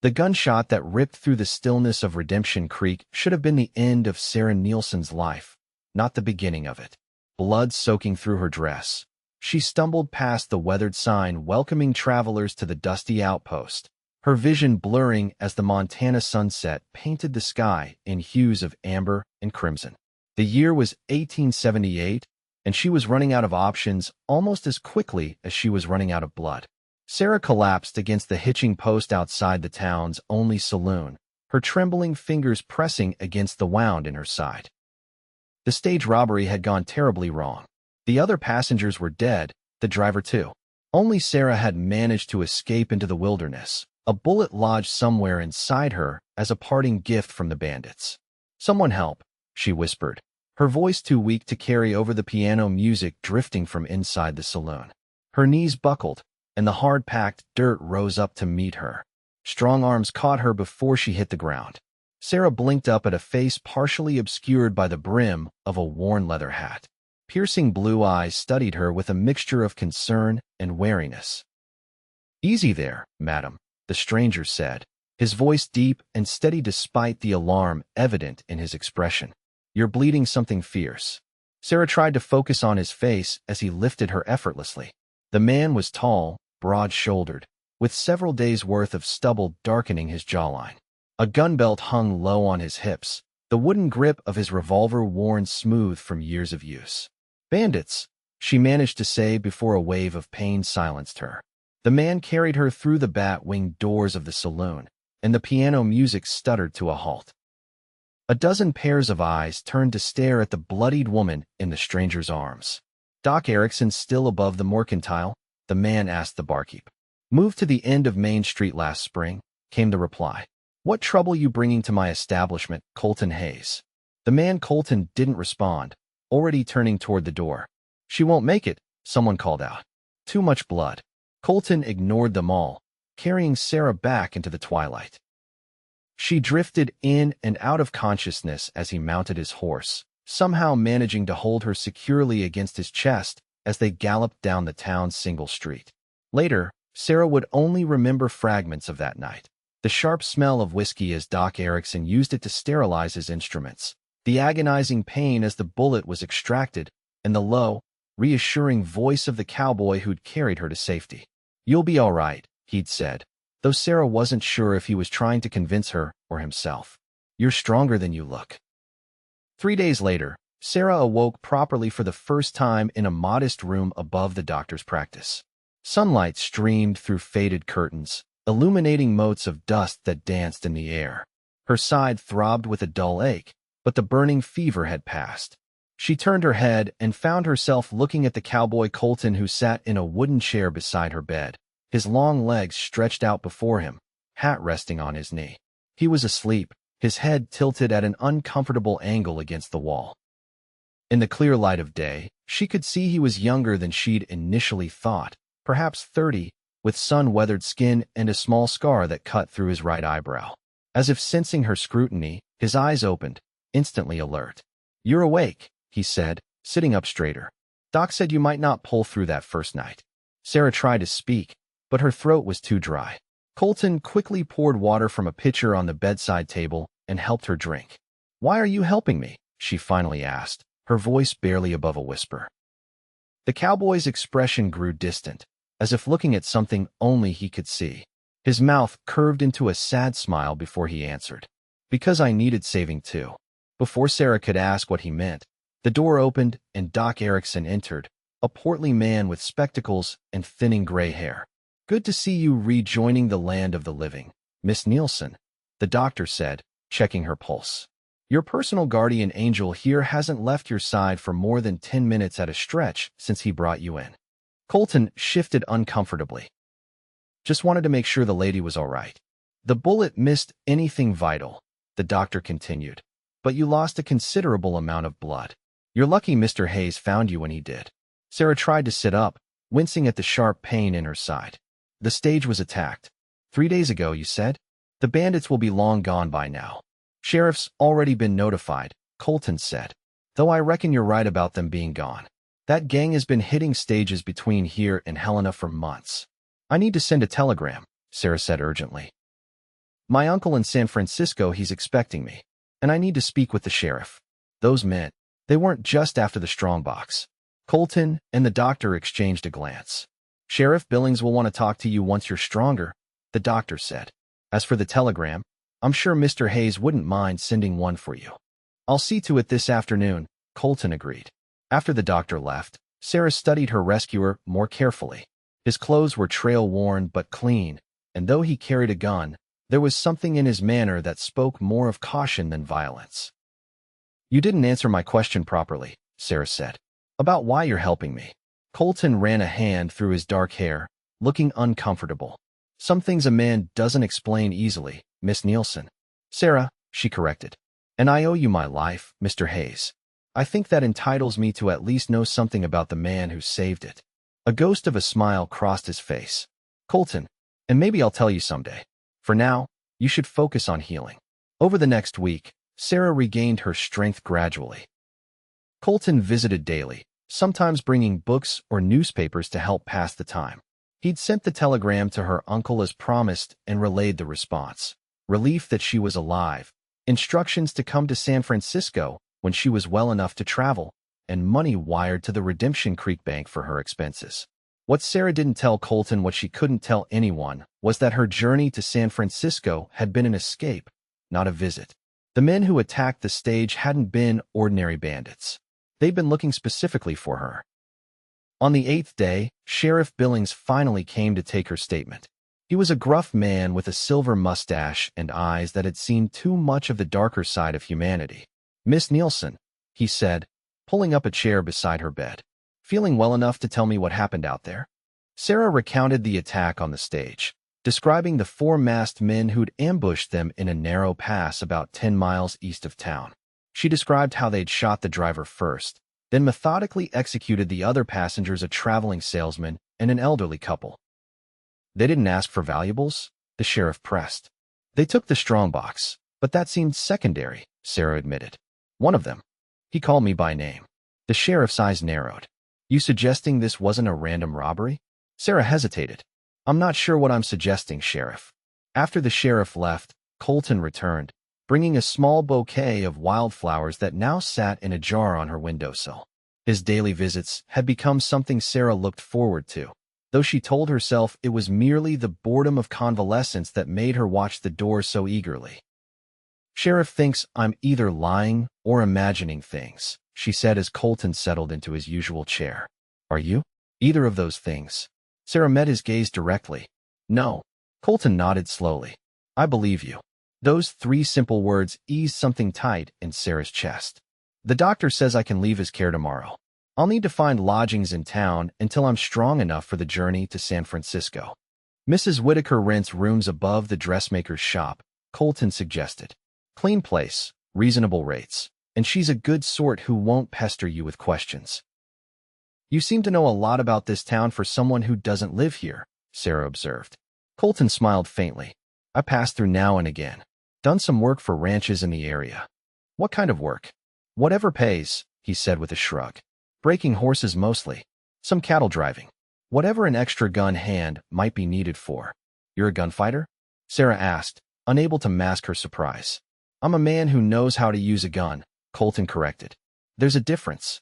The gunshot that ripped through the stillness of Redemption Creek should have been the end of Sarah Neilson's life, not the beginning of it. Blood soaking through her dress, she stumbled past the weathered sign welcoming travelers to the dusty outpost, her vision blurring as the Montana sunset painted the sky in hues of amber and crimson. The year was 1878, and she was running out of options almost as quickly as she was running out of blood. Sarah collapsed against the hitching post outside the town's only saloon, her trembling fingers pressing against the wound in her side. The stage robbery had gone terribly wrong. The other passengers were dead, the driver too. Only Sarah had managed to escape into the wilderness, a bullet lodged somewhere inside her as a parting gift from the bandits. "Someone help," she whispered, her voice too weak to carry over the piano music drifting from inside the saloon. Her knees buckled, and the hard-packed dirt rose up to meet her. Strong arms caught her before she hit the ground. Sarah blinked up at a face partially obscured by the brim of a worn leather hat. Piercing blue eyes studied her with a mixture of concern and wariness. "Easy there, madam," the stranger said, his voice deep and steady despite the alarm evident in his expression. "You're bleeding something fierce." Sarah tried to focus on his face as he lifted her effortlessly. The man was tall, broad-shouldered, with several days' worth of stubble darkening his jawline. A gun belt hung low on his hips, the wooden grip of his revolver worn smooth from years of use. "Bandits," she managed to say before a wave of pain silenced her. The man carried her through the bat-winged doors of the saloon, and the piano music stuttered to a halt. A dozen pairs of eyes turned to stare at the bloodied woman in the stranger's arms. "Doc Erickson still above the mercantile?" the man asked the barkeep. "Moved to the end of Main Street last spring," came the reply. "What trouble you bringing to my establishment, Colton Hayes?" The man Colton didn't respond, already turning toward the door. "She won't make it," someone called out. "Too much blood." Colton ignored them all, carrying Sarah back into the twilight. She drifted in and out of consciousness as he mounted his horse, somehow managing to hold her securely against his chest as they galloped down the town's single street. Later, Sarah would only remember fragments of that night. The sharp smell of whiskey as Doc Erickson used it to sterilize his instruments, the agonizing pain as the bullet was extracted, and the low, reassuring voice of the cowboy who'd carried her to safety. "You'll be all right," he'd said, though Sarah wasn't sure if he was trying to convince her or himself. "You're stronger than you look." 3 days later, Sarah awoke properly for the first time in a modest room above the doctor's practice. Sunlight streamed through faded curtains, illuminating motes of dust that danced in the air. Her side throbbed with a dull ache, but the burning fever had passed. She turned her head and found herself looking at the cowboy Colton who sat in a wooden chair beside her bed, his long legs stretched out before him, hat resting on his knee. He was asleep, his head tilted at an uncomfortable angle against the wall. In the clear light of day, she could see he was younger than she'd initially thought, perhaps 30, with sun-weathered skin and a small scar that cut through his right eyebrow. As if sensing her scrutiny, his eyes opened, instantly alert. "You're awake," he said, sitting up straighter. "Doc said you might not pull through that first night." Sarah tried to speak, but her throat was too dry. Colton quickly poured water from a pitcher on the bedside table and helped her drink. "Why are you helping me?" she finally asked, her voice barely above a whisper. The cowboy's expression grew distant, as if looking at something only he could see. His mouth curved into a sad smile before he answered. "Because I needed saving too." Before Sarah could ask what he meant, the door opened and Doc Erickson entered, a portly man with spectacles and thinning gray hair. "Good to see you rejoining the land of the living, Miss Neilson," the doctor said, checking her pulse. "Your personal guardian angel here hasn't left your side for more than 10 minutes at a stretch since he brought you in." Colton shifted uncomfortably. "Just wanted to make sure the lady was all right." "The bullet missed anything vital," the doctor continued, "but you lost a considerable amount of blood. You're lucky Mr. Hayes found you when he did." Sarah tried to sit up, wincing at the sharp pain in her side. "The stage was attacked. 3 days ago, you said? The bandits will be long gone by now." "Sheriff's already been notified," Colton said, "though I reckon you're right about them being gone. That gang has been hitting stages between here and Helena for months." "I need to send a telegram," Sarah said urgently. My uncle in San Francisco, he's expecting me. And I need to speak with the sheriff. Those men, they weren't just after the strongbox. Colton and the doctor exchanged a glance. Sheriff Billings will want to talk to you once you're stronger, the doctor said. As for the telegram, I'm sure Mr. Hayes wouldn't mind sending one for you. I'll see to it this afternoon, Colton agreed. After the doctor left, Sarah studied her rescuer more carefully. His clothes were trail-worn but clean, and though he carried a gun, there was something in his manner that spoke more of caution than violence. You didn't answer my question properly, Sarah said. About why you're helping me. Colton ran a hand through his dark hair, looking uncomfortable. Some things a man doesn't explain easily, Miss Neilson. Sarah, she corrected. And I owe you my life, Mr. Hayes. I think that entitles me to at least know something about the man who saved it. A ghost of a smile crossed his face. Colton, and maybe I'll tell you someday. For now, you should focus on healing. Over the next week, Sarah regained her strength gradually. Colton visited daily, sometimes bringing books or newspapers to help pass the time. He'd sent the telegram to her uncle as promised and relayed the response. Relief that she was alive, instructions to come to San Francisco when she was well enough to travel, and money wired to the Redemption Creek Bank for her expenses. What Sarah didn't tell Colton, what she couldn't tell anyone, was that her journey to San Francisco had been an escape, not a visit. The men who attacked the stage hadn't been ordinary bandits. They'd been looking specifically for her. On the 8th day, Sheriff Billings finally came to take her statement. He was a gruff man with a silver mustache and eyes that had seen too much of the darker side of humanity. Miss Neilson, he said, pulling up a chair beside her bed. Feeling well enough to tell me what happened out there? Sarah recounted the attack on the stage, describing the 4 masked men who'd ambushed them in a narrow pass about 10 miles east of town. She described how they'd shot the driver first, then methodically executed the other passengers, a traveling salesman and an elderly couple. They didn't ask for valuables, the sheriff pressed. They took the strongbox, but that seemed secondary, Sarah admitted. One of them. He called me by name. The sheriff's eyes narrowed. You suggesting this wasn't a random robbery? Sarah hesitated. I'm not sure what I'm suggesting, Sheriff. After the sheriff left, Colton returned, bringing a small bouquet of wildflowers that now sat in a jar on her windowsill. His daily visits had become something Sarah looked forward to, though she told herself it was merely the boredom of convalescence that made her watch the door so eagerly. Sheriff thinks I'm either lying or imagining things, she said as Colton settled into his usual chair. Are you? Either of those things. Sarah met his gaze directly. No. Colton nodded slowly. I believe you. Those 3 simple words eased something tight in Sarah's chest. The doctor says I can leave his care tomorrow. I'll need to find lodgings in town until I'm strong enough for the journey to San Francisco. Mrs. Whitaker rents rooms above the dressmaker's shop, Colton suggested. Clean place, reasonable rates, and she's a good sort who won't pester you with questions. You seem to know a lot about this town for someone who doesn't live here, Sarah observed. Colton smiled faintly. I pass through now and again. Done some work for ranches in the area. What kind of work? Whatever pays, he said with a shrug. Breaking horses mostly. Some cattle driving. Whatever an extra gun hand might be needed for. You're a gunfighter? Sarah asked, unable to mask her surprise. I'm a man who knows how to use a gun, Colton corrected. There's a difference.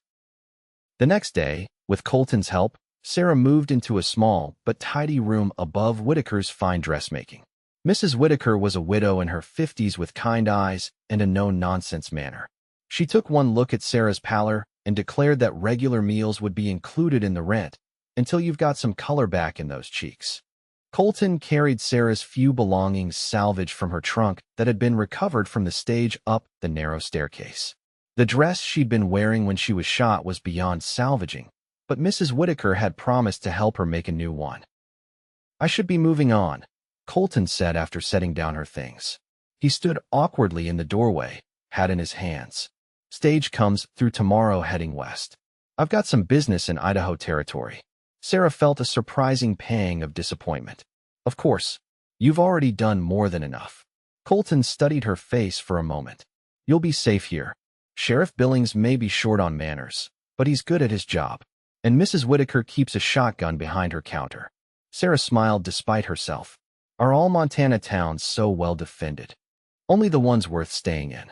The next day, with Colton's help, Sarah moved into a small but tidy room above Whitaker's fine dressmaking. Mrs. Whitaker was a widow in her 50s with kind eyes and a no-nonsense manner. She took one look at Sarah's pallor and declared that regular meals would be included in the rent until you've got some color back in those cheeks. Colton carried Sarah's few belongings salvaged from her trunk that had been recovered from the stage up the narrow staircase. The dress she'd been wearing when she was shot was beyond salvaging, but Mrs. Whitaker had promised to help her make a new one. I should be moving on, Colton said after setting down her things. He stood awkwardly in the doorway, hat in his hands. Stage comes through tomorrow heading west. I've got some business in Idaho territory. Sarah felt a surprising pang of disappointment. Of course, you've already done more than enough. Colton studied her face for a moment. You'll be safe here. Sheriff Billings may be short on manners, but he's good at his job. And Mrs. Whitaker keeps a shotgun behind her counter. Sarah smiled despite herself. Are all Montana towns so well defended? Only the ones worth staying in.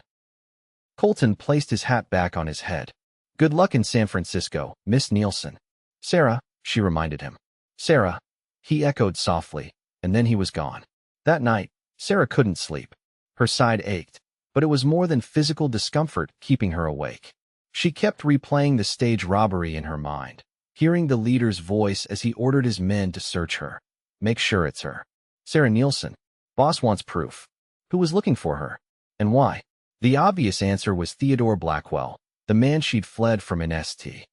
Colton placed his hat back on his head. Good luck in San Francisco, Miss Neilson. Sarah, she reminded him. Sarah, he echoed softly, and then he was gone. That night, Sarah couldn't sleep. Her side ached, but it was more than physical discomfort keeping her awake. She kept replaying the stage robbery in her mind, hearing the leader's voice as he ordered his men to search her. Make sure it's her. Sarah Neilson. Boss wants proof. Who was looking for her? And why? The obvious answer was Theodore Blackwell, the man she'd fled from in St.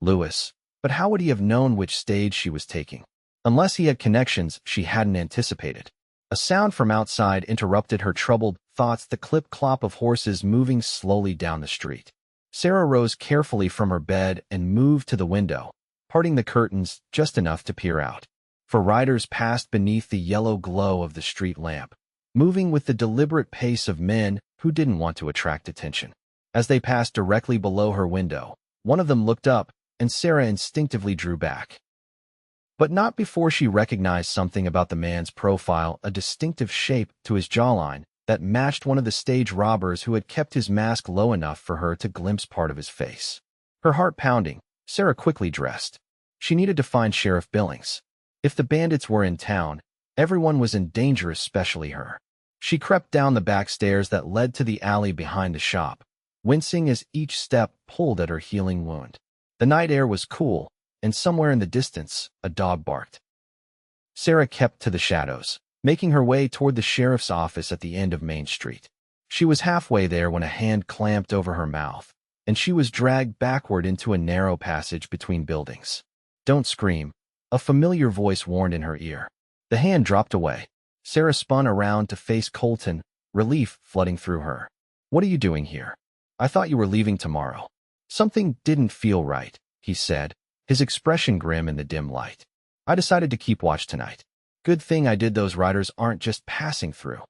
Louis. But how would he have known which stage she was taking? Unless he had connections she hadn't anticipated. A sound from outside interrupted her troubled thoughts, the clip-clop of horses moving slowly down the street. Sarah rose carefully from her bed and moved to the window, parting the curtains just enough to peer out. For riders passed beneath the yellow glow of the street lamp, moving with the deliberate pace of men who didn't want to attract attention. As they passed directly below her window, one of them looked up, and Sarah instinctively drew back. But not before she recognized something about the man's profile, a distinctive shape to his jawline that matched one of the stage robbers who had kept his mask low enough for her to glimpse part of his face. Her heart pounding, Sarah quickly dressed. She needed to find Sheriff Billings. If the bandits were in town, everyone was in danger, especially her. She crept down the back stairs that led to the alley behind the shop, wincing as each step pulled at her healing wound. The night air was cool, and somewhere in the distance, a dog barked. Sarah kept to the shadows, making her way toward the sheriff's office at the end of Main Street. She was halfway there when a hand clamped over her mouth, and she was dragged backward into a narrow passage between buildings. Don't scream, a familiar voice warned in her ear. The hand dropped away. Sarah spun around to face Colton, relief flooding through her. What are you doing here? I thought you were leaving tomorrow. Something didn't feel right, he said, his expression grim in the dim light. I decided to keep watch tonight. Good thing I did. Those riders aren't just passing through.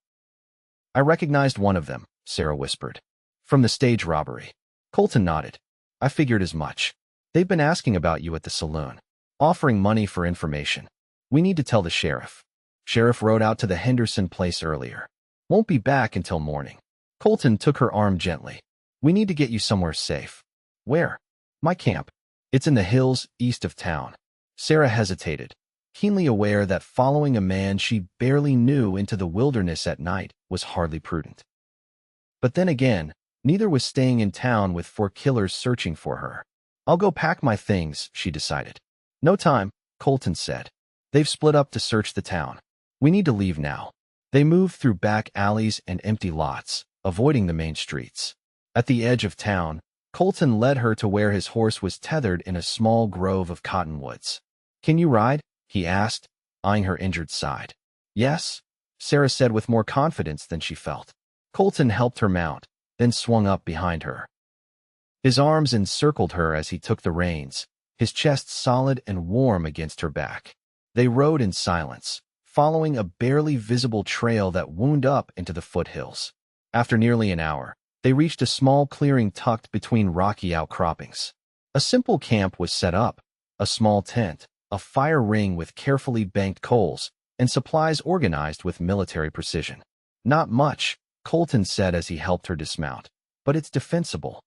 I recognized one of them, Sarah whispered. From the stage robbery. Colton nodded. I figured as much. They've been asking about you at the saloon, offering money for information. We need to tell the sheriff. Sheriff rode out to the Henderson place earlier. Won't be back until morning. Colton took her arm gently. We need to get you somewhere safe. Where? My camp. It's in the hills east of town. Sarah hesitated, keenly aware that following a man she barely knew into the wilderness at night was hardly prudent. But then again, neither was staying in town with 4 killers searching for her. I'll go pack my things, she decided. No time, Colton said. They've split up to search the town. We need to leave now. They moved through back alleys and empty lots, avoiding the main streets. At the edge of town, Colton led her to where his horse was tethered in a small grove of cottonwoods. Can you ride? He asked, eyeing her injured side. Yes, Sarah said with more confidence than she felt. Colton helped her mount, then swung up behind her. His arms encircled her as he took the reins, his chest solid and warm against her back. They rode in silence, following a barely visible trail that wound up into the foothills. After nearly an hour, they reached a small clearing tucked between rocky outcroppings. A simple camp was set up, a small tent, a fire ring with carefully banked coals, and supplies organized with military precision. Not much, Colton said as he helped her dismount, but it's defensible.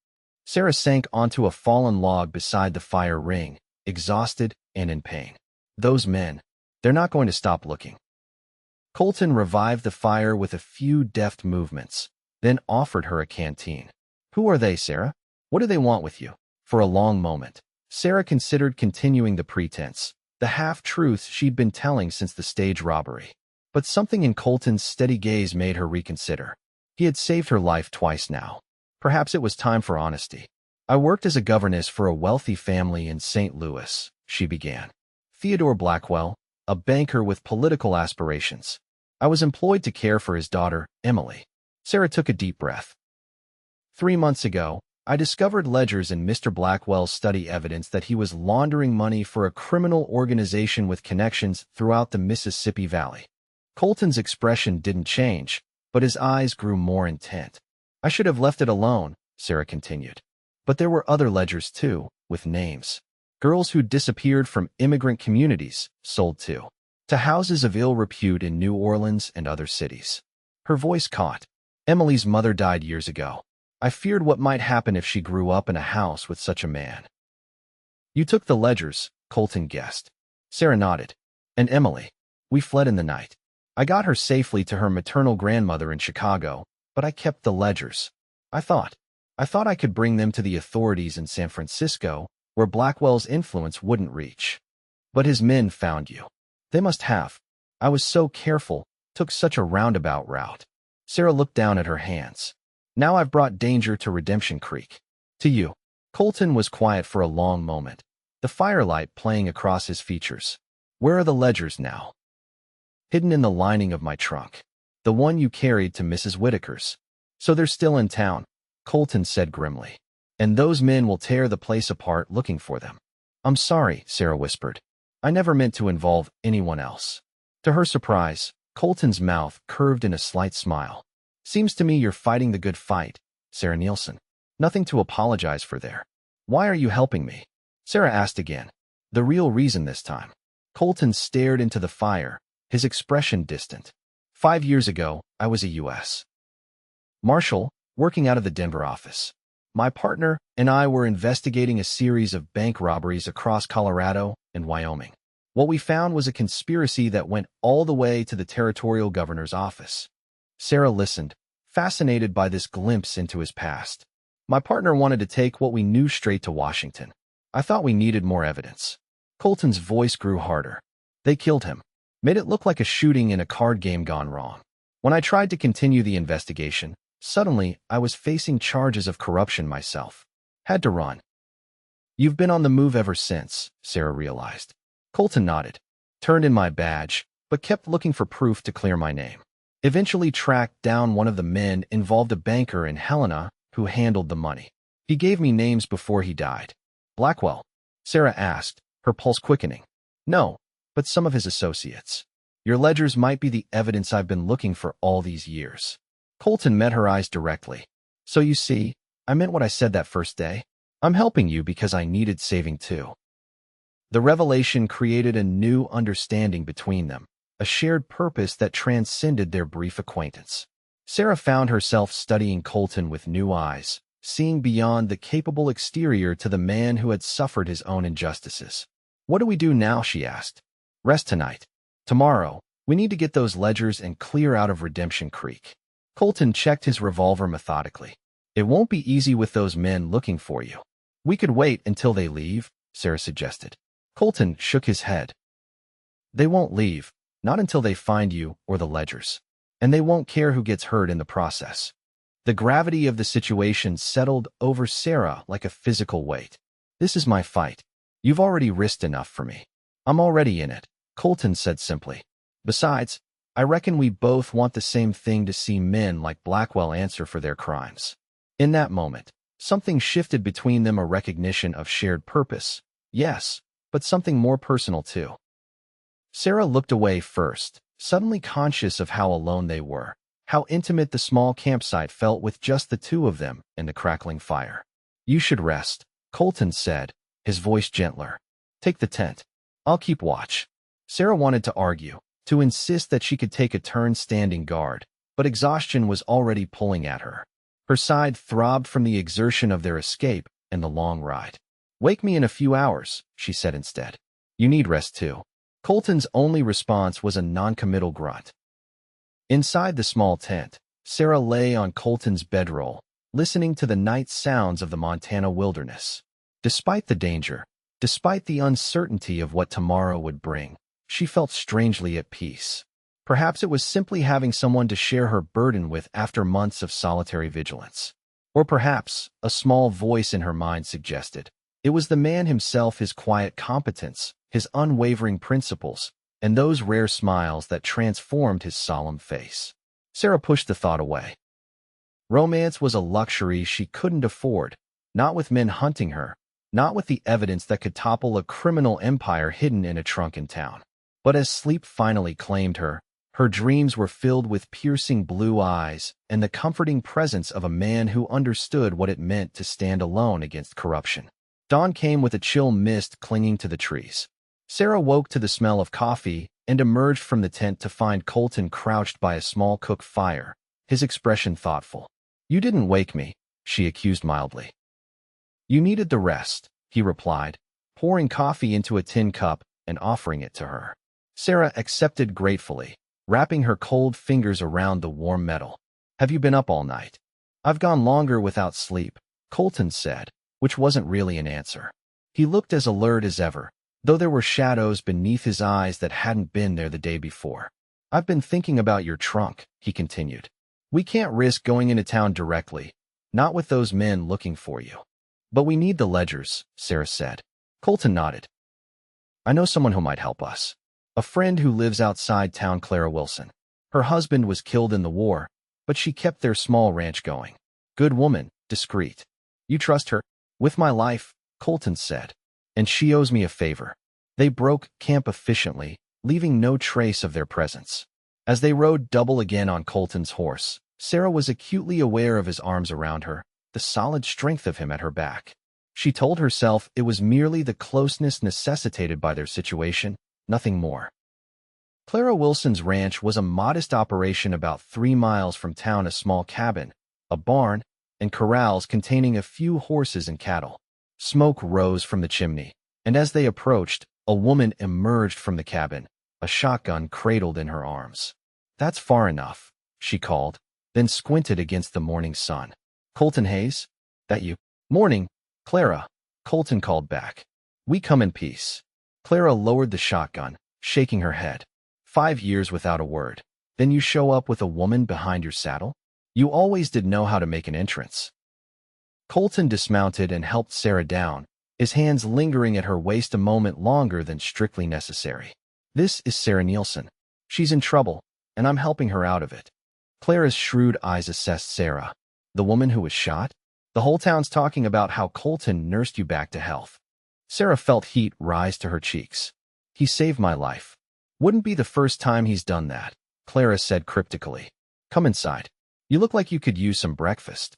Sarah sank onto a fallen log beside the fire ring, exhausted and in pain. Those men, they're not going to stop looking. Colton revived the fire with a few deft movements, then offered her a canteen. Who are they, Sarah? What do they want with you? For a long moment, Sarah considered continuing the pretense, the half-truths she'd been telling since the stage robbery. But something in Colton's steady gaze made her reconsider. He had saved her life twice now. Perhaps it was time for honesty. I worked as a governess for a wealthy family in St. Louis, she began. Theodore Blackwell, a banker with political aspirations. I was employed to care for his daughter, Emily. Sarah took a deep breath. 3 months ago, I discovered ledgers in Mr. Blackwell's study evidence that he was laundering money for a criminal organization with connections throughout the Mississippi Valley. Colton's expression didn't change, but his eyes grew more intent. I should have left it alone, Sarah continued. But there were other ledgers too, with names. Girls who disappeared from immigrant communities, sold too. to houses of ill repute in New Orleans and other cities. Her voice caught. Emily's mother died years ago. I feared what might happen if she grew up in a house with such a man. You took the ledgers, Colton guessed. Sarah nodded. And Emily. We fled in the night. I got her safely to her maternal grandmother in Chicago, but I kept the ledgers. I thought I could bring them to the authorities in San Francisco, where Blackwell's influence wouldn't reach. But his men found you. They must have. I was so careful, took such a roundabout route. Sarah looked down at her hands. Now I've brought danger to Redemption Creek. To you. Colton was quiet for a long moment, the firelight playing across his features. Where are the ledgers now? Hidden in the lining of my trunk. The one you carried to Mrs. Whitaker's. So they're still in town, Colton said grimly. And those men will tear the place apart looking for them. I'm sorry, Sarah whispered. I never meant to involve anyone else. To her surprise, Colton's mouth curved in a slight smile. Seems to me you're fighting the good fight, Sarah Neilson. Nothing to apologize for there. Why are you helping me? Sarah asked again. The real reason this time. Colton stared into the fire, his expression distant. 5 years ago, I was a U.S. Marshal, working out of the Denver office. My partner and I were investigating a series of bank robberies across Colorado and Wyoming. What we found was a conspiracy that went all the way to the territorial governor's office. Sarah listened, fascinated by this glimpse into his past. My partner wanted to take what we knew straight to Washington. I thought we needed more evidence. Colton's voice grew harder. They killed him. Made it look like a shooting in a card game gone wrong. When I tried to continue the investigation, suddenly I was facing charges of corruption myself. Had to run. You've been on the move ever since, Sarah realized. Colton nodded. Turned in my badge, but kept looking for proof to clear my name. Eventually tracked down one of the men involved, a banker in Helena who handled the money. He gave me names before he died. Blackwell? Sarah asked, her pulse quickening. No, but some of his associates. Your ledgers might be the evidence I've been looking for all these years. Colton met her eyes directly. So you see, I meant what I said that first day. I'm helping you because I needed saving too. The revelation created a new understanding between them, a shared purpose that transcended their brief acquaintance. Sarah found herself studying Colton with new eyes, seeing beyond the capable exterior to the man who had suffered his own injustices. What do we do now, she asked. Rest tonight. Tomorrow, we need to get those ledgers and clear out of Redemption Creek. Colton checked his revolver methodically. It won't be easy with those men looking for you. We could wait until they leave, Sarah suggested. Colton shook his head. They won't leave, not until they find you or the ledgers. And they won't care who gets hurt in the process. The gravity of the situation settled over Sarah like a physical weight. This is my fight. You've already risked enough for me. I'm already in it, Colton said simply. Besides, I reckon we both want the same thing, to see men like Blackwell answer for their crimes. In that moment, something shifted between them, a recognition of shared purpose. Yes, but something more personal too. Sarah looked away first, suddenly conscious of how alone they were, how intimate the small campsite felt with just the two of them and the crackling fire. You should rest, Colton said, his voice gentler. Take the tent. I'll keep watch. Sarah wanted to argue, to insist that she could take a turn standing guard, but exhaustion was already pulling at her. Her side throbbed from the exertion of their escape and the long ride. Wake me in a few hours, she said instead. You need rest too. Colton's only response was a noncommittal grunt. Inside the small tent, Sarah lay on Colton's bedroll, listening to the night sounds of the Montana wilderness. Despite the danger, despite the uncertainty of what tomorrow would bring, she felt strangely at peace. Perhaps it was simply having someone to share her burden with after months of solitary vigilance. Or perhaps, a small voice in her mind suggested, it was the man himself, his quiet competence, his unwavering principles, and those rare smiles that transformed his solemn face. Sarah pushed the thought away. Romance was a luxury she couldn't afford, not with men hunting her, not with the evidence that could topple a criminal empire hidden in a trunk in town. But as sleep finally claimed her, her dreams were filled with piercing blue eyes and the comforting presence of a man who understood what it meant to stand alone against corruption. Dawn came with a chill mist clinging to the trees. Sarah woke to the smell of coffee and emerged from the tent to find Colton crouched by a small cook fire, his expression thoughtful. "You didn't wake me," she accused mildly. "You needed the rest," he replied, pouring coffee into a tin cup and offering it to her. Sarah accepted gratefully, wrapping her cold fingers around the warm metal. "Have you been up all night?" "I've gone longer without sleep," Colton said, which wasn't really an answer. He looked as alert as ever, though there were shadows beneath his eyes that hadn't been there the day before. "I've been thinking about your trunk," he continued. "We can't risk going into town directly, not with those men looking for you." "But we need the ledgers," Sarah said. Colton nodded. "I know someone who might help us. A friend who lives outside town, Clara Wilson. Her husband was killed in the war, but she kept their small ranch going. Good woman, discreet. You trust her?" "With my life," Colton said. "And she owes me a favor." They broke camp efficiently, leaving no trace of their presence. As they rode double again on Colton's horse, Sarah was acutely aware of his arms around her, the solid strength of him at her back. She told herself it was merely the closeness necessitated by their situation, nothing more. Clara Wilson's ranch was a modest operation about 3 miles from town, a small cabin, a barn, and corrals containing a few horses and cattle. Smoke rose from the chimney, and as they approached, a woman emerged from the cabin, a shotgun cradled in her arms. "That's far enough," she called, then squinted against the morning sun. "Colton Hayes? That you?" "Morning, Clara," Colton called back. "We come in peace." Clara lowered the shotgun, shaking her head. 5 years without a word. Then you show up with a woman behind your saddle? You always did know how to make an entrance. Colton dismounted and helped Sarah down, his hands lingering at her waist a moment longer than strictly necessary. "This is Sarah Neilson. She's in trouble, and I'm helping her out of it." Clara's shrewd eyes assessed Sarah. "The woman who was shot? The whole town's talking about how Colton nursed you back to health." Sarah felt heat rise to her cheeks. "He saved my life. Wouldn't be the first time he's done that," Clara said cryptically. "Come inside. You look like you could use some breakfast."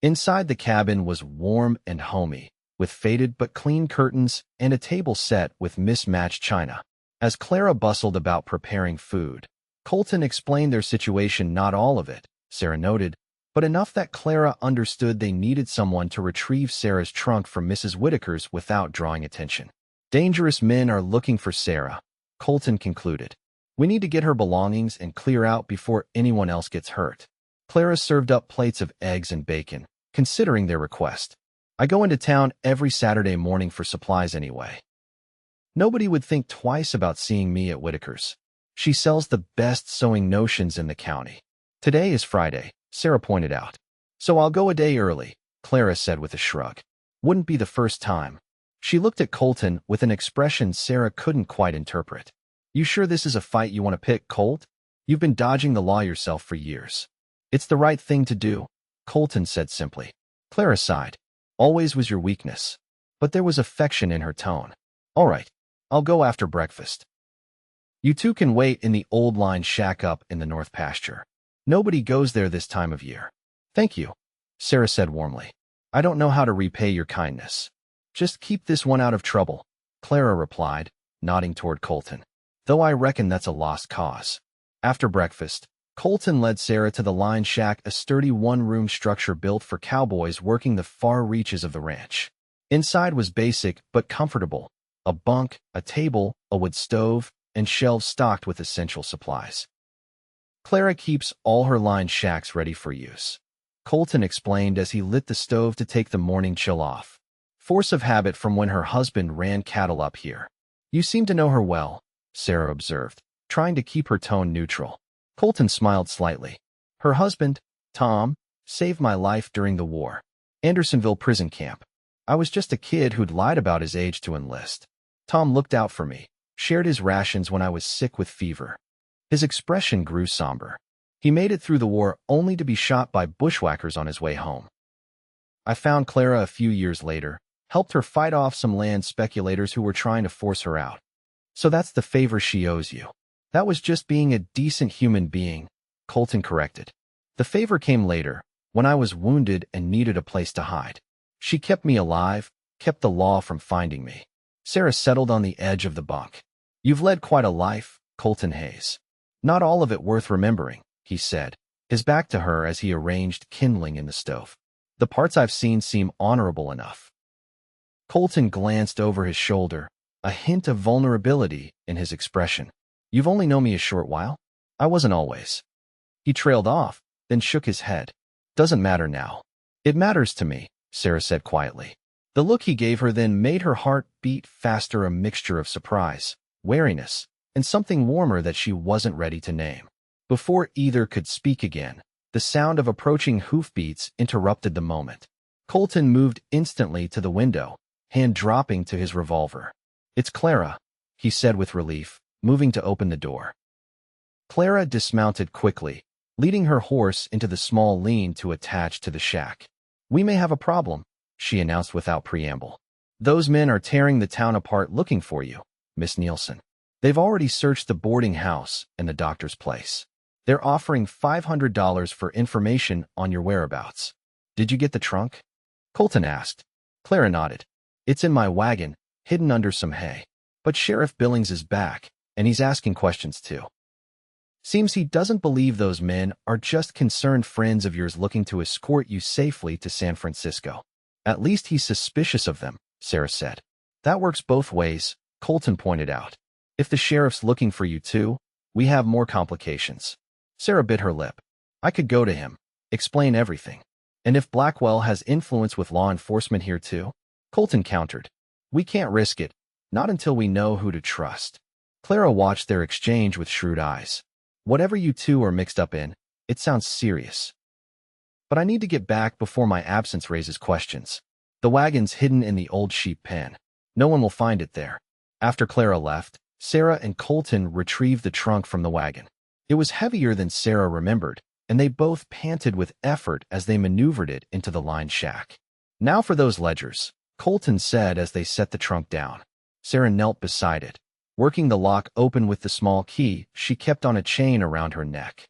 Inside the cabin was warm and homey, with faded but clean curtains and a table set with mismatched china. As Clara bustled about preparing food, Colton explained their situation, not all of it, Sarah noted, but enough that Clara understood they needed someone to retrieve Sarah's trunk from Mrs. Whitaker's without drawing attention. "Dangerous men are looking for Sarah," Colton concluded. "We need to get her belongings and clear out before anyone else gets hurt." Clara served up plates of eggs and bacon, considering their request. "I go into town every Saturday morning for supplies anyway. Nobody would think twice about seeing me at Whitaker's. She sells the best sewing notions in the county." "Today is Friday," Sarah pointed out. "So I'll go a day early," Clara said with a shrug. "Wouldn't be the first time." She looked at Colton with an expression Sarah couldn't quite interpret. "You sure this is a fight you want to pick, Colt? You've been dodging the law yourself for years." "It's the right thing to do," Colton said simply. Clara sighed. "Always was your weakness." But there was affection in her tone. "All right, I'll go after breakfast. You two can wait in the old line shack up in the north pasture. Nobody goes there this time of year." "Thank you," Sarah said warmly. "I don't know how to repay your kindness." "Just keep this one out of trouble," Clara replied, nodding toward Colton. "Though I reckon that's a lost cause." After breakfast, Colton led Sarah to the line shack, a sturdy one-room structure built for cowboys working the far reaches of the ranch. Inside was basic but comfortable: a bunk, a table, a wood stove, and shelves stocked with essential supplies. "Clara keeps all her line shacks ready for use," Colton explained as he lit the stove to take the morning chill off. "Force of habit from when her husband ran cattle up here." "You seem to know her well," Sarah observed, trying to keep her tone neutral. Colton smiled slightly. "Her husband, Tom, saved my life during the war. Andersonville prison camp. I was just a kid who'd lied about his age to enlist. Tom looked out for me, shared his rations when I was sick with fever." His expression grew somber. "He made it through the war only to be shot by bushwhackers on his way home. I found Clara a few years later, helped her fight off some land speculators who were trying to force her out." "So that's the favor she owes you." "That was just being a decent human being," Colton corrected. "The favor came later, when I was wounded and needed a place to hide. She kept me alive, kept the law from finding me." Sarah settled on the edge of the bunk. You've led quite a life, Colton Hayes. Not all of it worth remembering, he said, his back to her as he arranged kindling in the stove. The parts I've seen seem honorable enough. Colton glanced over his shoulder, a hint of vulnerability in his expression. You've only known me a short while? I wasn't always. He trailed off, then shook his head. Doesn't matter now. It matters to me, Sarah said quietly. The look he gave her then made her heart beat faster, a mixture of surprise, wariness, and something warmer that she wasn't ready to name. Before either could speak again, the sound of approaching hoofbeats interrupted the moment. Colton moved instantly to the window, hand dropping to his revolver. It's Clara, he said with relief, moving to open the door. Clara dismounted quickly, leading her horse into the small lean-to attached to the shack. We may have a problem, she announced without preamble. Those men are tearing the town apart looking for you, Miss Neilson. They've already searched the boarding house and the doctor's place. They're offering $500 for information on your whereabouts. Did you get the trunk? Colton asked. Clara nodded. It's in my wagon, hidden under some hay. But Sheriff Billings is back, and he's asking questions too. Seems he doesn't believe those men are just concerned friends of yours looking to escort you safely to San Francisco. At least he's suspicious of them, Sarah said. That works both ways, Colton pointed out. If the sheriff's looking for you too, we have more complications. Sarah bit her lip. I could go to him, explain everything. And if Blackwell has influence with law enforcement here too? Colton countered. We can't risk it, not until we know who to trust. Clara watched their exchange with shrewd eyes. Whatever you two are mixed up in, it sounds serious. But I need to get back before my absence raises questions. The wagon's hidden in the old sheep pen. No one will find it there. After Clara left, Sarah and Colton retrieved the trunk from the wagon. It was heavier than Sarah remembered, and they both panted with effort as they maneuvered it into the lined shack. Now for those ledgers, Colton said as they set the trunk down. Sarah knelt beside it. Working the lock open with the small key she kept on a chain around her neck.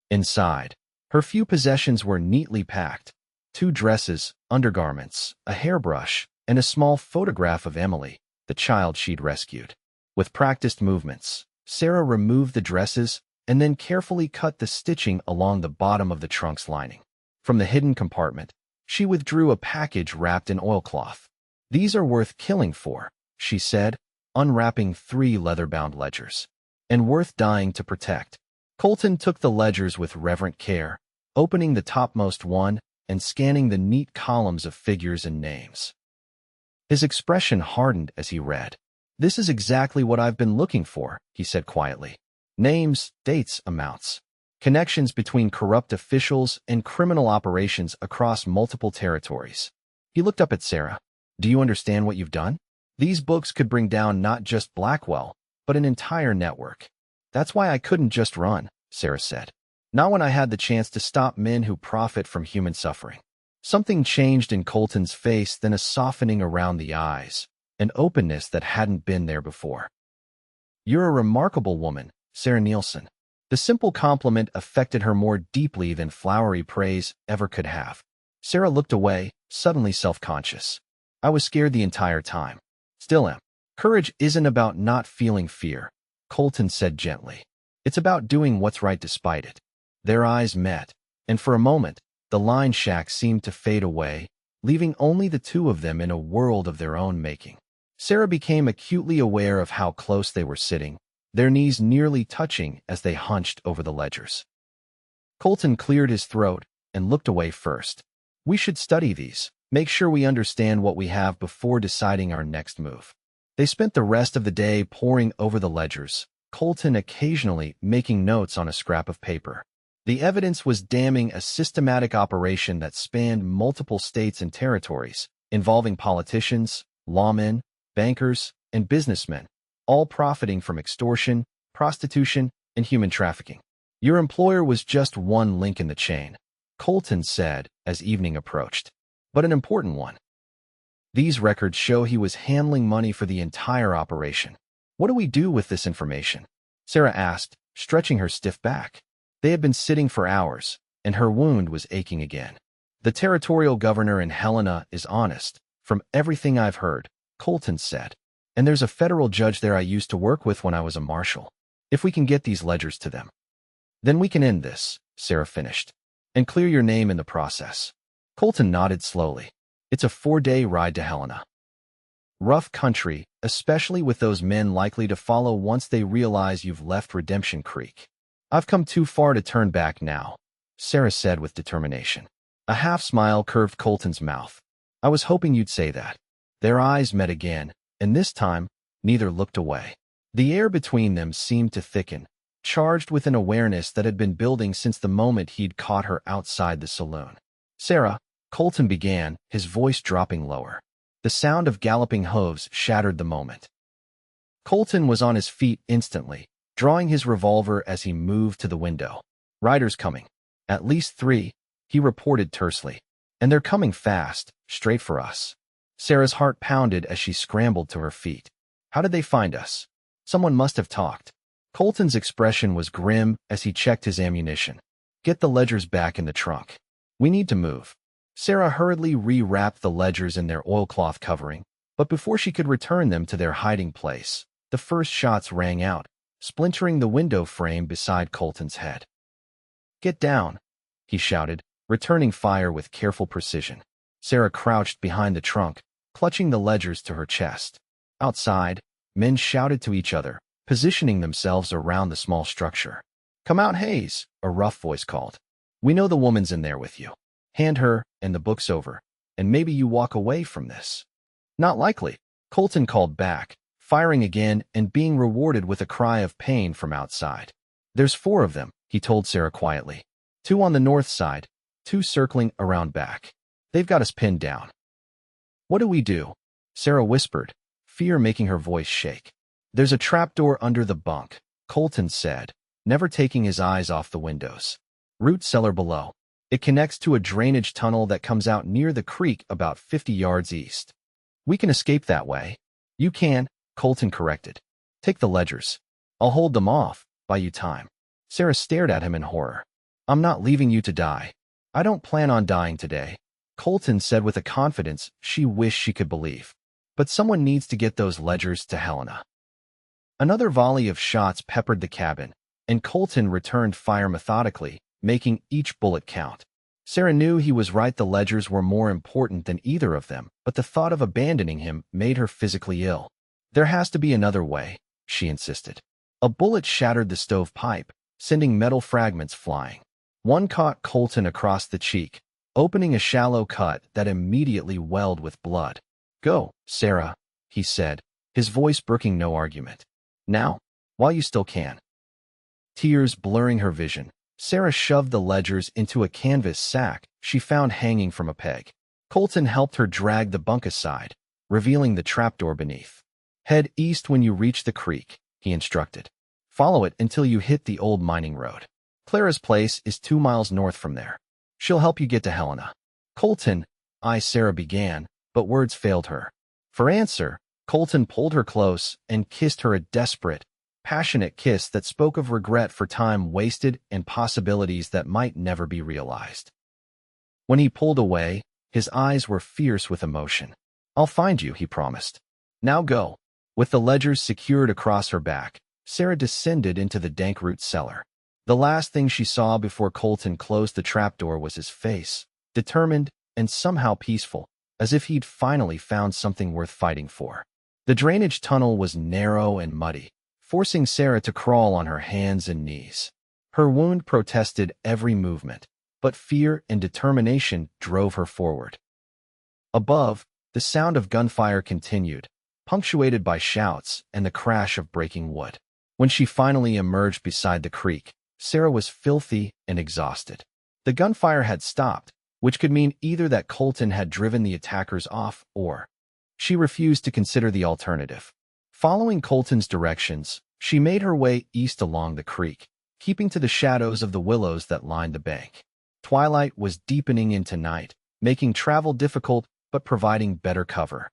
Inside, her few possessions were neatly packed. 2 dresses, undergarments, a hairbrush, and a small photograph of Emily, the child she'd rescued. With practiced movements, Sarah removed the dresses and then carefully cut the stitching along the bottom of the trunk's lining. From the hidden compartment, she withdrew a package wrapped in oilcloth. These are worth killing for, she said, unwrapping 3 leather-bound ledgers. And worth dying to protect. Colton took the ledgers with reverent care, opening the topmost one and scanning the neat columns of figures and names. His expression hardened as he read. This is exactly what I've been looking for, he said quietly. Names, dates, amounts. Connections between corrupt officials and criminal operations across multiple territories. He looked up at Sarah. Do you understand what you've done? These books could bring down not just Blackwell, but an entire network. That's why I couldn't just run, Sarah said. Not when I had the chance to stop men who profit from human suffering. Something changed in Colton's face, then a softening around the eyes, an openness that hadn't been there before. You're a remarkable woman, Sarah Neilson. The simple compliment affected her more deeply than flowery praise ever could have. Sarah looked away, suddenly self-conscious. I was scared the entire time. Still am. Courage isn't about not feeling fear, Colton said gently. It's about doing what's right despite it. Their eyes met, and for a moment, the line shack seemed to fade away, leaving only the two of them in a world of their own making. Sarah became acutely aware of how close they were sitting, their knees nearly touching as they hunched over the ledgers. Colton cleared his throat and looked away first. We should study these, make sure we understand what we have before deciding our next move. They spent the rest of the day poring over the ledgers, Colton occasionally making notes on a scrap of paper. The evidence was damning, a systematic operation that spanned multiple states and territories, involving politicians, lawmen, bankers, and businessmen, all profiting from extortion, prostitution, and human trafficking. Your employer was just one link in the chain, Colton said as evening approached, but an important one. These records show he was handling money for the entire operation. What do we do with this information? Sarah asked, stretching her stiff back. They had been sitting for hours, and her wound was aching again. The territorial governor in Helena is honest, from everything I've heard, Colton said. And there's a federal judge there I used to work with when I was a marshal. If we can get these ledgers to them, then we can end this, Sarah finished, and clear your name in the process. Colton nodded slowly. It's a 4-day ride to Helena. Rough country, especially with those men likely to follow once they realize you've left Redemption Creek. I've come too far to turn back now, Sarah said with determination. A half-smile curved Colton's mouth. I was hoping you'd say that. Their eyes met again, and this time, neither looked away. The air between them seemed to thicken, charged with an awareness that had been building since the moment he'd caught her outside the saloon. Sarah, Colton began, his voice dropping lower. The sound of galloping hooves shattered the moment. Colton was on his feet instantly, drawing his revolver as he moved to the window. Riders coming. At least 3, he reported tersely. And they're coming fast, straight for us. Sarah's heart pounded as she scrambled to her feet. How did they find us? Someone must have talked. Colton's expression was grim as he checked his ammunition. Get the ledgers back in the trunk. We need to move. Sarah hurriedly re-wrapped the ledgers in their oilcloth covering, but before she could return them to their hiding place, the first shots rang out, splintering the window frame beside Colton's head. Get down, he shouted, returning fire with careful precision. Sarah crouched behind the trunk, clutching the ledgers to her chest. Outside, men shouted to each other, positioning themselves around the small structure. Come out, Hayes, a rough voice called. We know the woman's in there with you. Hand her, and the book's over, and maybe you walk away from this. Not likely, Colton called back, firing again and being rewarded with a cry of pain from outside. There's 4 of them, he told Sarah quietly. 2 on the north side, 2 circling around back. They've got us pinned down. What do we do? Sarah whispered, fear making her voice shake. There's a trapdoor under the bunk, Colton said, never taking his eyes off the windows. Root cellar below. It connects to a drainage tunnel that comes out near the creek about 50 yards east. We can escape that way. You can, Colton corrected. Take the ledgers. I'll hold them off, buy you time. Sarah stared at him in horror. I'm not leaving you to die. I don't plan on dying today, Colton said with a confidence she wished she could believe. But someone needs to get those ledgers to Helena. Another volley of shots peppered the cabin, and Colton returned fire methodically, making each bullet count. Sarah knew he was right, the ledgers were more important than either of them, but the thought of abandoning him made her physically ill. There has to be another way, she insisted. A bullet shattered the stovepipe, sending metal fragments flying. One caught Colton across the cheek, opening a shallow cut that immediately welled with blood. Go, Sarah, he said, his voice brooking no argument. Now, while you still can. Tears blurring her vision, Sarah shoved the ledgers into a canvas sack she found hanging from a peg. Colton helped her drag the bunk aside, revealing the trapdoor beneath. Head east when you reach the creek, he instructed. Follow it until you hit the old mining road. Clara's place is 2 miles north from there. She'll help you get to Helena. Colton, Sarah began, but words failed her. For answer, Colton pulled her close and kissed her a desperate, passionate kiss that spoke of regret for time wasted and possibilities that might never be realized. When he pulled away, his eyes were fierce with emotion. I'll find you, he promised. Now go. With the ledgers secured across her back, Sarah descended into the dank root cellar. The last thing she saw before Colton closed the trapdoor was his face, determined and somehow peaceful, as if he'd finally found something worth fighting for. The drainage tunnel was narrow and muddy, forcing Sarah to crawl on her hands and knees. Her wound protested every movement, but fear and determination drove her forward. Above, the sound of gunfire continued, punctuated by shouts and the crash of breaking wood. When she finally emerged beside the creek, Sarah was filthy and exhausted. The gunfire had stopped, which could mean either that Colton had driven the attackers off or she refused to consider the alternative. Following Colton's directions, she made her way east along the creek, keeping to the shadows of the willows that lined the bank. Twilight was deepening into night, making travel difficult but providing better cover.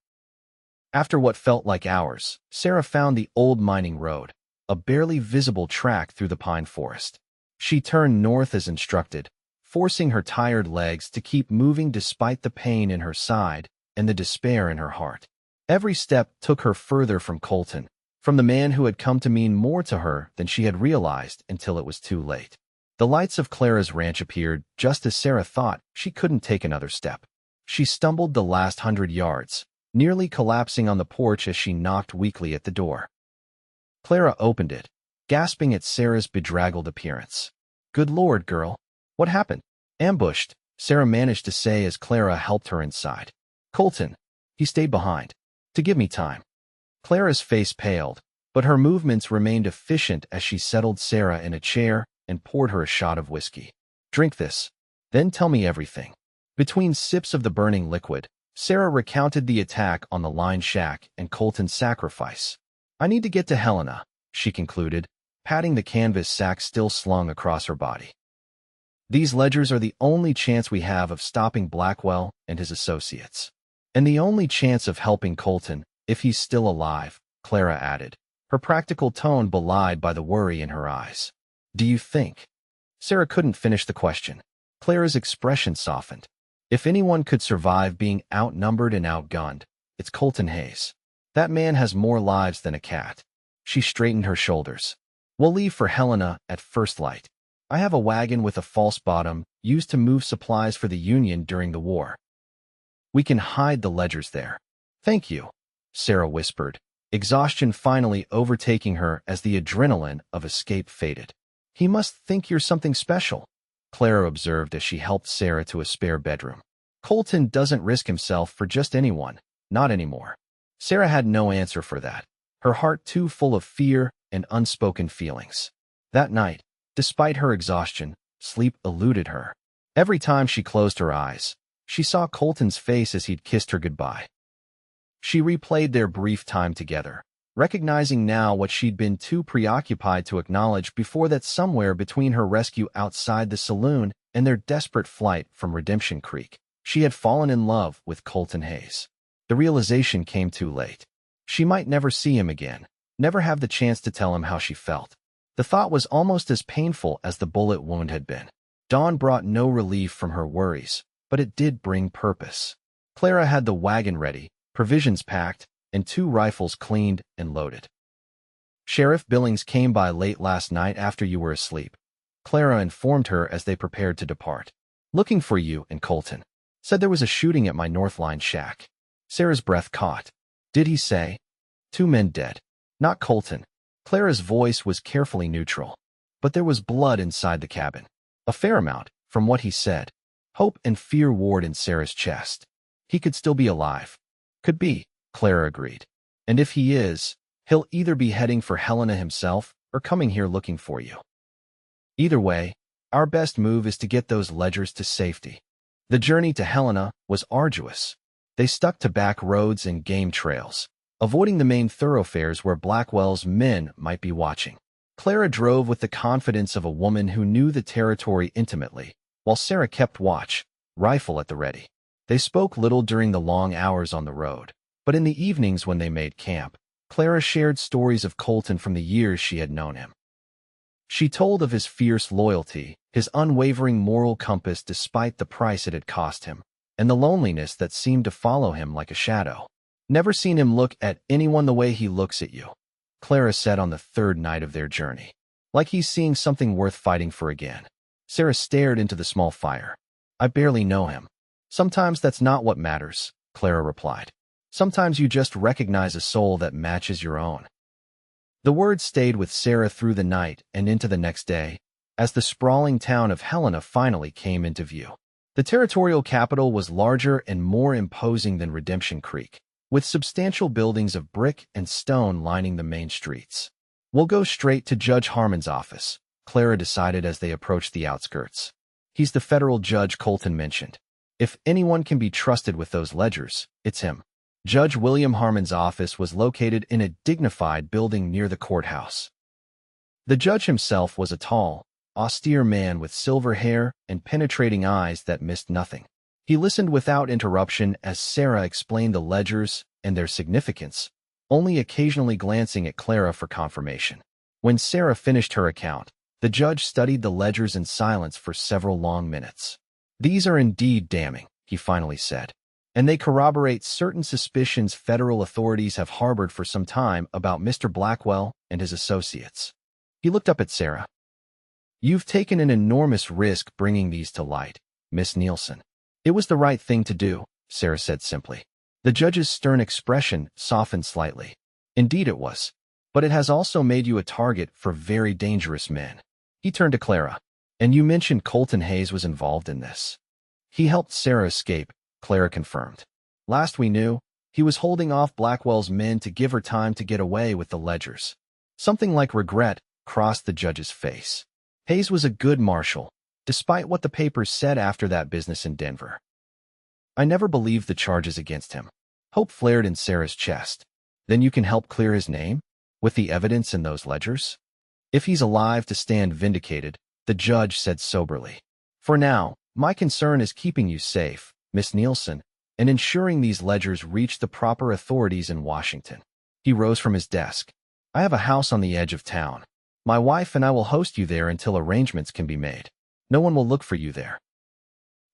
After what felt like hours, Sarah found the old mining road, a barely visible track through the pine forest. She turned north as instructed, forcing her tired legs to keep moving despite the pain in her side and the despair in her heart. Every step took her further from Colton, from the man who had come to mean more to her than she had realized until it was too late. The lights of Clara's ranch appeared just as Sarah thought she couldn't take another step. She stumbled the last 100 yards, nearly collapsing on the porch as she knocked weakly at the door. Clara opened it, gasping at Sarah's bedraggled appearance. "Good Lord, girl. What happened?" "Ambushed," Sarah managed to say as Clara helped her inside. "Colton. He stayed behind. To give me time." Clara's face paled, but her movements remained efficient as she settled Sarah in a chair and poured her a shot of whiskey. "Drink this. Then tell me everything." Between sips of the burning liquid, Sarah recounted the attack on the line shack and Colton's sacrifice. "I need to get to Helena," she concluded, patting the canvas sack still slung across her body. "These ledgers are the only chance we have of stopping Blackwell and his associates. And the only chance of helping Colton, if he's still alive," Clara added, her practical tone belied by the worry in her eyes. "Do you think?" Sarah couldn't finish the question. Clara's expression softened. If anyone could survive being outnumbered and outgunned, it's Colton Hayes. That man has more lives than a cat. She straightened her shoulders. "We'll leave for Helena at first light. I have a wagon with a false bottom used to move supplies for the Union during the war. We can hide the ledgers there." "Thank you," Sarah whispered, exhaustion finally overtaking her as the adrenaline of escape faded. "He must think you're something special," Clara observed as she helped Sarah to a spare bedroom. "Colton doesn't risk himself for just anyone, not anymore." Sarah had no answer for that, her heart too full of fear and unspoken feelings. That night, despite her exhaustion, sleep eluded her. Every time she closed her eyes, she saw Colton's face as he'd kissed her goodbye. She replayed their brief time together, recognizing now what she'd been too preoccupied to acknowledge before, that somewhere between her rescue outside the saloon and their desperate flight from Redemption Creek, she had fallen in love with Colton Hayes. The realization came too late. She might never see him again, never have the chance to tell him how she felt. The thought was almost as painful as the bullet wound had been. Dawn brought no relief from her worries, but it did bring purpose. Clara had the wagon ready, provisions packed, and 2 rifles cleaned and loaded. "Sheriff Billings came by late last night after you were asleep," Clara informed her as they prepared to depart. "Looking for you and Colton. Said there was a shooting at my North Line shack." Sarah's breath caught. "Did he say?" 2 men dead. Not Colton." Clara's voice was carefully neutral. "But there was blood inside the cabin. A fair amount, from what he said." Hope and fear warred in Sarah's chest. "He could still be alive." "Could be," Clara agreed. "And if he is, he'll either be heading for Helena himself or coming here looking for you. Either way, our best move is to get those ledgers to safety." The journey to Helena was arduous. They stuck to back roads and game trails, avoiding the main thoroughfares where Blackwell's men might be watching. Clara drove with the confidence of a woman who knew the territory intimately, while Sarah kept watch, rifle at the ready. They spoke little during the long hours on the road, but in the evenings when they made camp, Clara shared stories of Colton from the years she had known him. She told of his fierce loyalty, his unwavering moral compass despite the price it had cost him, and the loneliness that seemed to follow him like a shadow. "Never seen him look at anyone the way he looks at you," Clara said on the 3rd night of their journey. "Like he's seeing something worth fighting for again." Sarah stared into the small fire. "I barely know him." "Sometimes that's not what matters," Clara replied. "Sometimes you just recognize a soul that matches your own." The words stayed with Sarah through the night and into the next day, as the sprawling town of Helena finally came into view. The territorial capital was larger and more imposing than Redemption Creek, with substantial buildings of brick and stone lining the main streets. "We'll go straight to Judge Harmon's office," Clara decided as they approached the outskirts. "He's the federal judge Colton mentioned. If anyone can be trusted with those ledgers, it's him." Judge William Harmon's office was located in a dignified building near the courthouse. The judge himself was a tall, austere man with silver hair and penetrating eyes that missed nothing. He listened without interruption as Sarah explained the ledgers and their significance, only occasionally glancing at Clara for confirmation. When Sarah finished her account, the judge studied the ledgers in silence for several long minutes. "These are indeed damning," he finally said. and they corroborate certain suspicions federal authorities have harbored for some time about Mr. Blackwell and his associates. He looked up at Sarah. You've taken an enormous risk bringing these to light, Miss Neilson. It was the right thing to do, Sarah said simply. The judge's stern expression softened slightly. Indeed it was. But it has also made you a target for very dangerous men. He turned to Clara. And you mentioned Colton Hayes was involved in this. He helped Sarah escape, Clara confirmed. Last we knew, he was holding off Blackwell's men to give her time to get away with the ledgers. Something like regret crossed the judge's face. Hayes was a good marshal, despite what the papers said after that business in Denver. I never believed the charges against him. Hope flared in Sarah's chest. Then you can help clear his name? With the evidence in those ledgers? If he's alive to stand vindicated, the judge said soberly. For now, my concern is keeping you safe, Miss Neilson, and ensuring these ledgers reach the proper authorities in Washington. He rose from his desk. I have a house on the edge of town. My wife and I will host you there until arrangements can be made. No one will look for you there.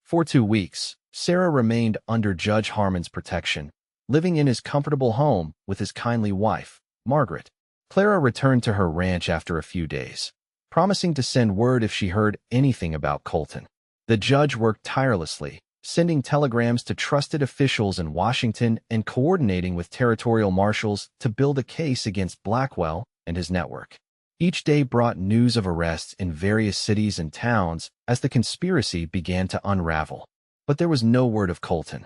For 2 weeks, Sarah remained under Judge Harmon's protection, living in his comfortable home with his kindly wife, Margaret. Clara returned to her ranch after a few days, promising to send word if she heard anything about Colton. The judge worked tirelessly, sending telegrams to trusted officials in Washington and coordinating with territorial marshals to build a case against Blackwell and his network. Each day brought news of arrests in various cities and towns as the conspiracy began to unravel. But there was no word of Colton.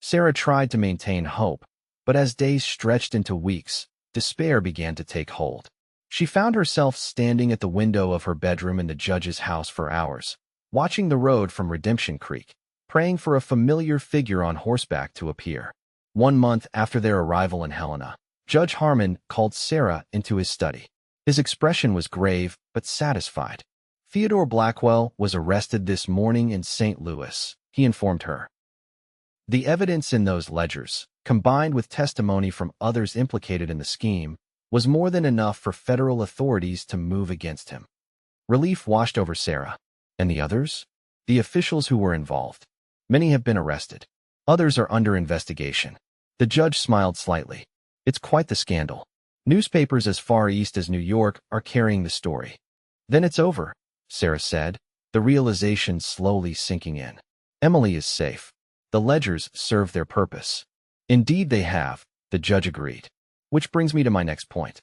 Sarah tried to maintain hope, but as days stretched into weeks, despair began to take hold. She found herself standing at the window of her bedroom in the judge's house for hours, watching the road from Redemption Creek, praying for a familiar figure on horseback to appear. 1 month after their arrival in Helena, Judge Harmon called Sarah into his study. His expression was grave but satisfied. Theodore Blackwell was arrested this morning in St. Louis, he informed her. The evidence in those ledgers, combined with testimony from others implicated in the scheme, was more than enough for federal authorities to move against him. Relief washed over Sarah. And the others? The officials who were involved. Many have been arrested. Others are under investigation. The judge smiled slightly. It's quite the scandal. Newspapers as far east as New York are carrying the story. Then it's over, Sarah said, the realization slowly sinking in. Emily is safe. The ledgers serve their purpose. Indeed they have, the judge agreed. Which brings me to my next point.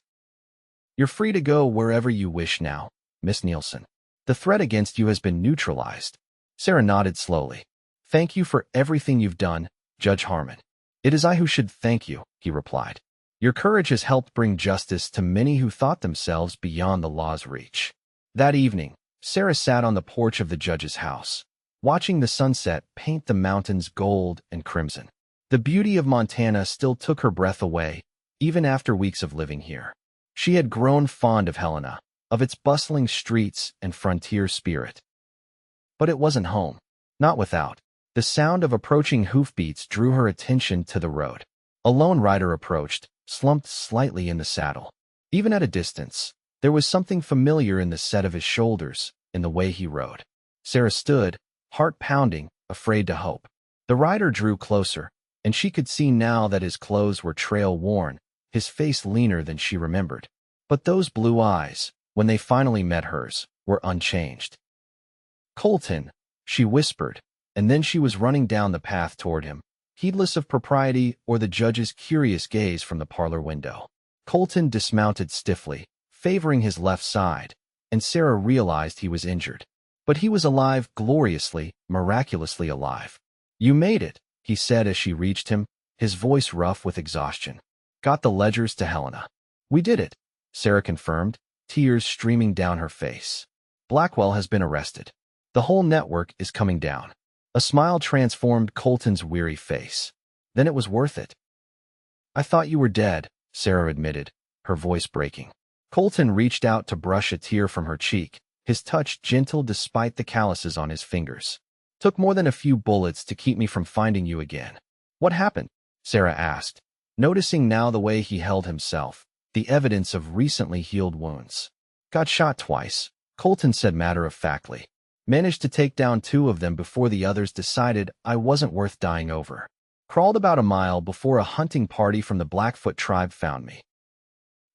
You're free to go wherever you wish now, Miss Neilson. The threat against you has been neutralized. Sarah nodded slowly. Thank you for everything you've done, Judge Harmon. It is I who should thank you, he replied. Your courage has helped bring justice to many who thought themselves beyond the law's reach. That evening, Sarah sat on the porch of the judge's house, watching the sunset paint the mountains gold and crimson. The beauty of Montana still took her breath away, even after weeks of living here. She had grown fond of Helena, of its bustling streets and frontier spirit. But it wasn't home, not without. The sound of approaching hoofbeats drew her attention to the road. A lone rider approached, slumped slightly in the saddle. Even at a distance, there was something familiar in the set of his shoulders, in the way he rode. Sarah stood, heart pounding, afraid to hope. The rider drew closer, and she could see now that his clothes were trail-worn, his face leaner than she remembered. But those blue eyes, when they finally met hers, were unchanged. Colton, she whispered, and then she was running down the path toward him, heedless of propriety or the judge's curious gaze from the parlor window. Colton dismounted stiffly, favoring his left side, and Sarah realized he was injured. But he was alive gloriously, miraculously alive. You made it, he said as she reached him, his voice rough with exhaustion. Got the ledgers to Helena. We did it, Sarah confirmed, tears streaming down her face. Blackwell has been arrested. The whole network is coming down. A smile transformed Colton's weary face. Then it was worth it. I thought you were dead, Sarah admitted, her voice breaking. Colton reached out to brush a tear from her cheek, his touch gentle despite the calluses on his fingers. Took more than a few bullets to keep me from finding you again. What happened? Sarah asked, noticing now the way he held himself, the evidence of recently healed wounds. Got shot twice, Colton said matter-of-factly. Managed to take down 2 of them before the others decided I wasn't worth dying over. Crawled about a mile before a hunting party from the Blackfoot tribe found me.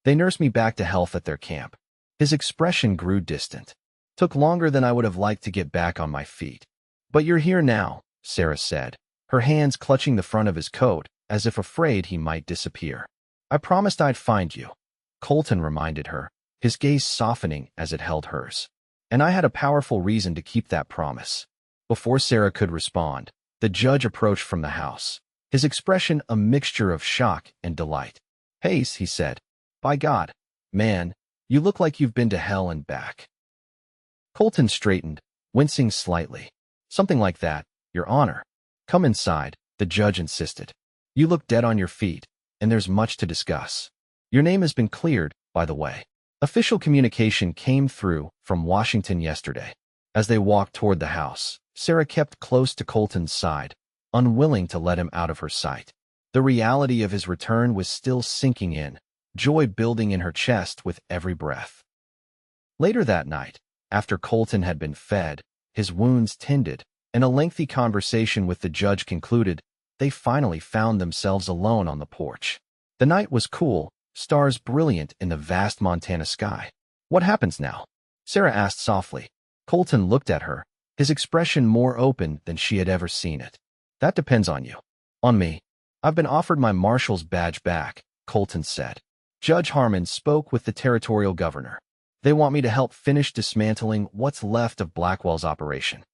They nursed me back to health at their camp. His expression grew distant. Took longer than I would have liked to get back on my feet. But you're here now, Sarah said, her hands clutching the front of his coat, as if afraid he might disappear. I promised I'd find you, Colton reminded her, his gaze softening as it held hers. And I had a powerful reason to keep that promise. Before Sarah could respond, the judge approached from the house, his expression a mixture of shock and delight. Hayes, he said. By God, man, you look like you've been to hell and back. Colton straightened, wincing slightly. Something like that, Your Honor. Come inside, the judge insisted. You look dead on your feet, and there's much to discuss. Your name has been cleared, by the way. Official communication came through from Washington yesterday. As they walked toward the house, Sarah kept close to Colton's side, unwilling to let him out of her sight. The reality of his return was still sinking in, joy building in her chest with every breath. Later that night, after Colton had been fed, his wounds tended, and a lengthy conversation with the judge concluded, they finally found themselves alone on the porch. The night was cool, stars brilliant in the vast Montana sky. What happens now? Sarah asked softly. Colton looked at her, his expression more open than she had ever seen it. That depends on you. On me. I've been offered my marshal's badge back, Colton said. Judge Harmon spoke with the territorial governor. They want me to help finish dismantling what's left of Blackwell's operation.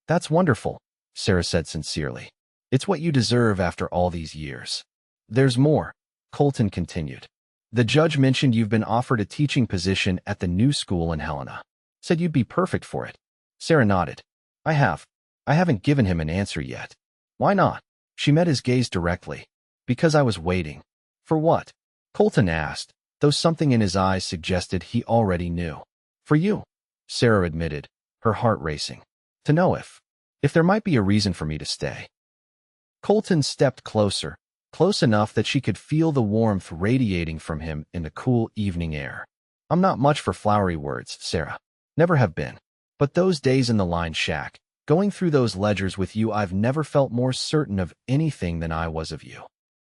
That's wonderful, Sarah said sincerely. It's what you deserve after all these years. There's more, Colton continued. The judge mentioned you've been offered a teaching position at the new school in Helena. Said you'd be perfect for it. Sarah nodded. I haven't given him an answer yet. Why not? She met his gaze directly. Because I was waiting. For what? Colton asked, though something in his eyes suggested he already knew. For you, Sarah admitted, her heart racing. To know if there might be a reason for me to stay. Colton stepped closer, close enough that she could feel the warmth radiating from him in the cool evening air. I'm not much for flowery words, Sarah. Never have been. But those days in the line shack, going through those ledgers with you, I've never felt more certain of anything than I was of you.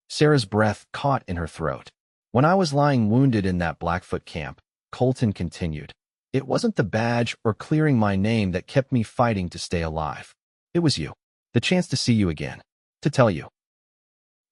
Sarah's breath caught in her throat. When I was lying wounded in that Blackfoot camp, Colton continued, it wasn't the badge or clearing my name that kept me fighting to stay alive. It was you. The chance to see you again. To tell you.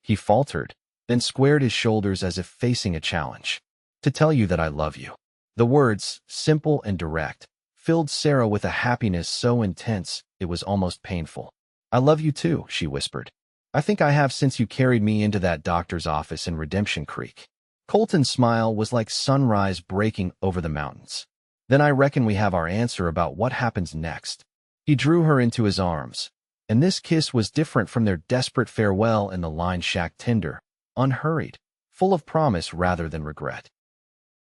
He faltered, then squared his shoulders as if facing a challenge. To tell you that I love you. The words, simple and direct, filled Sarah with a happiness so intense it was almost painful. I love you too, she whispered. I think I have since you carried me into that doctor's office in Redemption Creek. Colton's smile was like sunrise breaking over the mountains. Then I reckon we have our answer about what happens next. He drew her into his arms, and this kiss was different from their desperate farewell in the line shack tender, unhurried, full of promise rather than regret.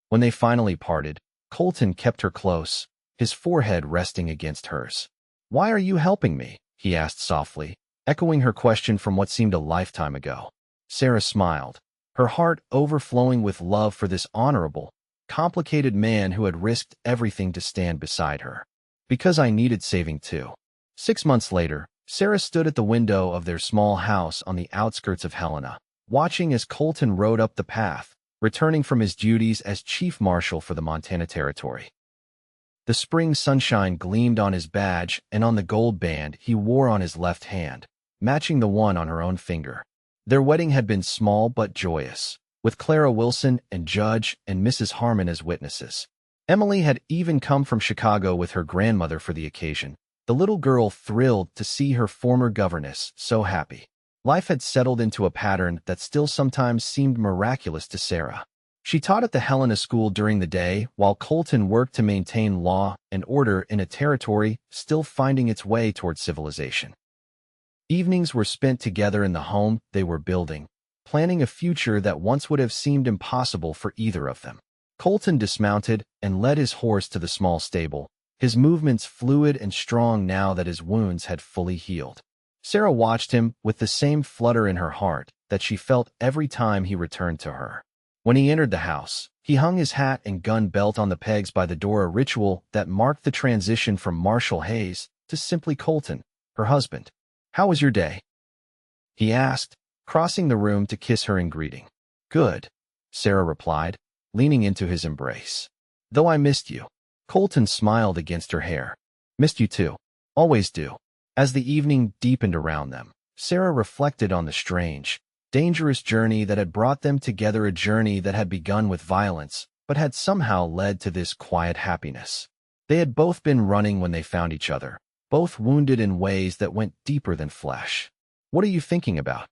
When they finally parted, Colton kept her close, his forehead resting against hers. Why are you helping me? He asked softly, echoing her question from what seemed a lifetime ago. Sarah smiled, her heart overflowing with love for this honorable, complicated man who had risked everything to stand beside her. Because I needed saving too. 6 months later, Sarah stood at the window of their small house on the outskirts of Helena, watching as Colton rode up the path, returning from his duties as chief marshal for the Montana Territory. The spring sunshine gleamed on his badge and on the gold band he wore on his left hand, matching the one on her own finger. Their wedding had been small but joyous, with Clara Wilson and Judge and Mrs. Harmon as witnesses. Emily had even come from Chicago with her grandmother for the occasion, the little girl thrilled to see her former governess so happy. Life had settled into a pattern that still sometimes seemed miraculous to Sarah. She taught at the Helena school during the day, while Colton worked to maintain law and order in a territory still finding its way toward civilization. Evenings were spent together in the home they were building, planning a future that once would have seemed impossible for either of them. Colton dismounted and led his horse to the small stable, his movements fluid and strong now that his wounds had fully healed. Sarah watched him with the same flutter in her heart that she felt every time he returned to her. When he entered the house, he hung his hat and gun belt on the pegs by the door, a ritual that marked the transition from Marshall Hayes to simply Colton, her husband. "How was your day?" he asked, crossing the room to kiss her in greeting. "Good," Sarah replied, leaning into his embrace. "Though I missed you." Colton smiled against her hair. "Missed you too. Always do." As the evening deepened around them, Sarah reflected on the strange, dangerous journey that had brought them together, a journey that had begun with violence, but had somehow led to this quiet happiness. They had both been running when they found each other, both wounded in ways that went deeper than flesh. "What are you thinking about?"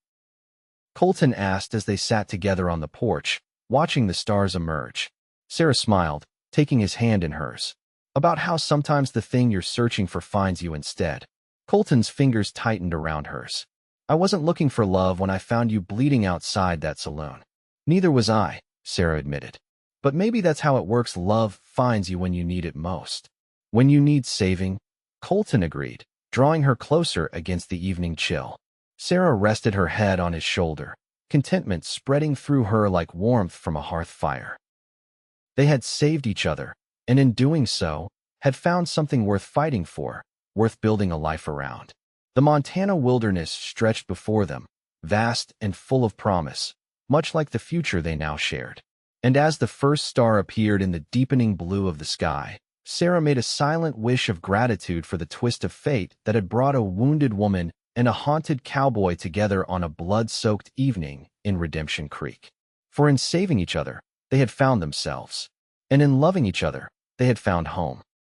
Colton asked as they sat together on the porch, watching the stars emerge. Sarah smiled, taking his hand in hers. "About how sometimes the thing you're searching for finds you instead." Colton's fingers tightened around hers. "I wasn't looking for love when I found you bleeding outside that saloon." "Neither was I," Sarah admitted. "But maybe that's how it works. Love finds you when you need it most." "When you need saving," Colton agreed, drawing her closer against the evening chill. Sarah rested her head on his shoulder, contentment spreading through her like warmth from a hearth fire. They had saved each other, and in doing so, had found something worth fighting for, worth building a life around. The Montana wilderness stretched before them, vast and full of promise, much like the future they now shared. And as the first star appeared in the deepening blue of the sky, Sarah made a silent wish of gratitude for the twist of fate that had brought a wounded woman and a haunted cowboy together on a blood-soaked evening in Redemption Creek. For in saving each other, they had found themselves, and in loving each other, they had found home.